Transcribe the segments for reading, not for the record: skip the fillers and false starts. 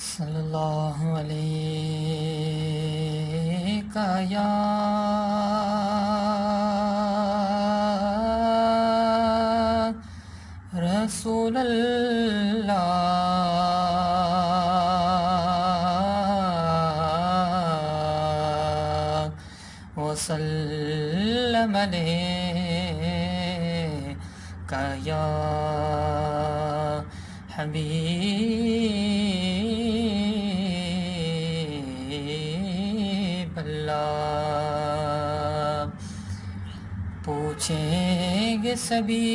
صلی اللہ علیہ یا رسول اللہ وسلم علیک یا حبیب اللہ۔ پوچھیں گے سبھی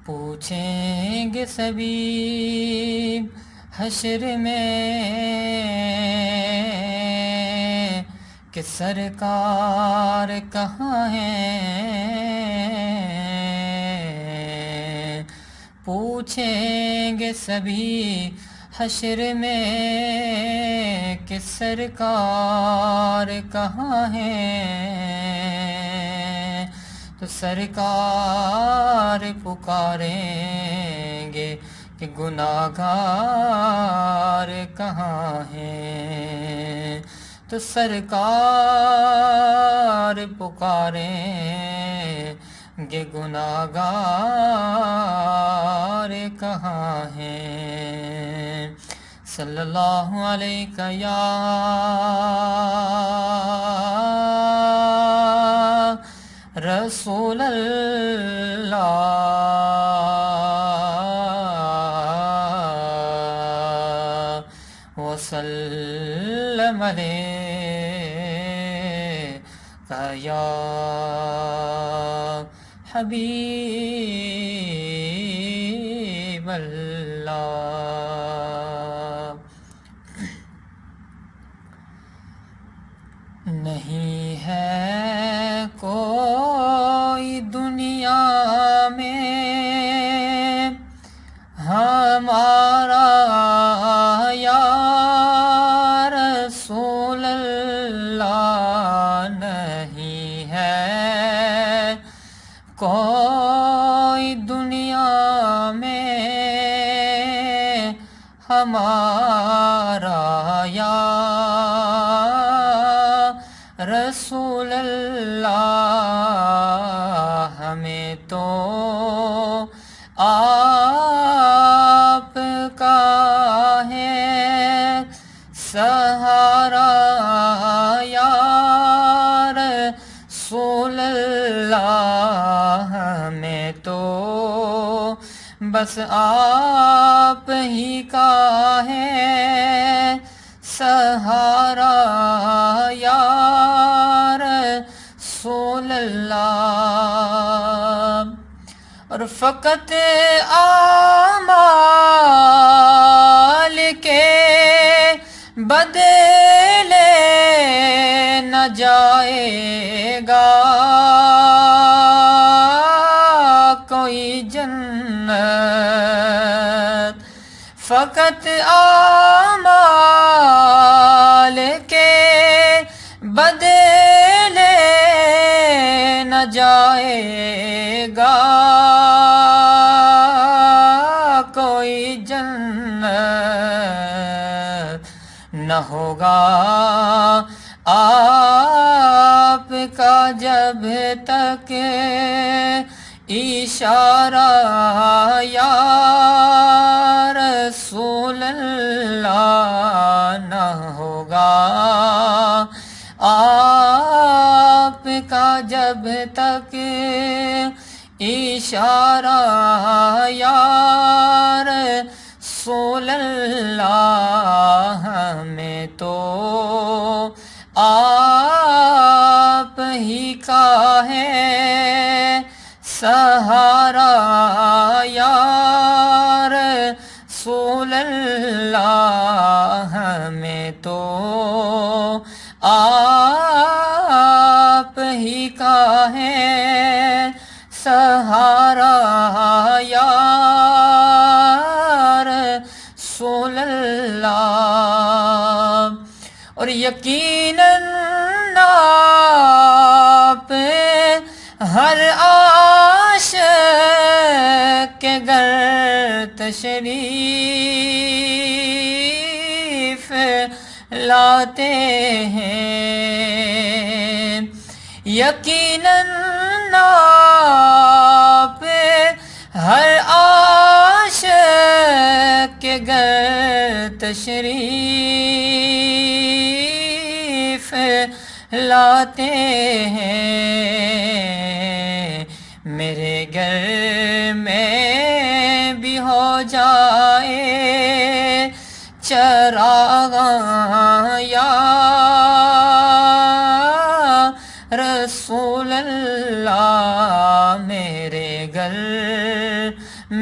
پوچھیں گے سبھی حشر میں کہ سرکار کہاں ہیں۔ پوچھیں گے سبھی حشر میں کہ سرکار کہاں ہیں، تو سرکار پکاریں گے کہ گناہگار کہاں ہیں، تو سرکار پکاریں گے گناہگار کہاں ہیں۔ صلی اللہ علیہ یا رسول اللہ وسلم علیک یا حبیب اللہ۔ نہیں ہے کوئی دنیا میں ہمارا یا رسول اللہ، نہیں ہے کوئی دنیا میں ہمارا یا رسول اللہ، ہمیں تو آپ کا ہے سہارا یا رسول اللہ، ہمیں تو بس آپ ہی کا ہے سہارا یا رسول اللہ۔ اور فقط اعمال کے بدلے نہ جائے گا کوئی جنت، فقط اعمال کے بدلے نہ جائے گا کوئی جنت، نہ ہوگا آپ کا جب تک اشارہ یا رسول اللہ، نہ ہوگا آپ کا جب تک اشارہ یا رسول اللہ، ہمیں تو آپ ہی کا ہے سہارا یا رسول اللہ، ہمیں تو آپ ہی کا ہے سہارا یا رسول اللہ۔ اور یقیناً آپ ہر گھر تشریف لاتے ہیں، یقیناً آپ ہر عاشق کے گھر تشریف لاتے ہیں، میرے گھر میں بھی ہو جائے چراغ یا رسول اللہ، میرے گھر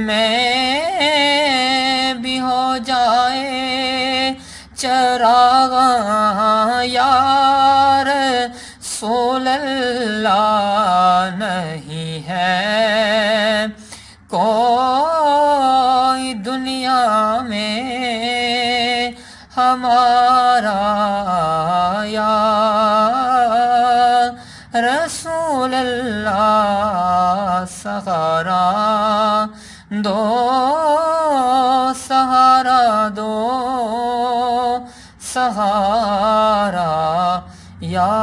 میں بھی ہو جائے چراغ یا رسول اللہ، نہیں ہے کوئی دنیا میں ہمارا یا رسول اللہ، سہارا دو سہارا دو سہارا یا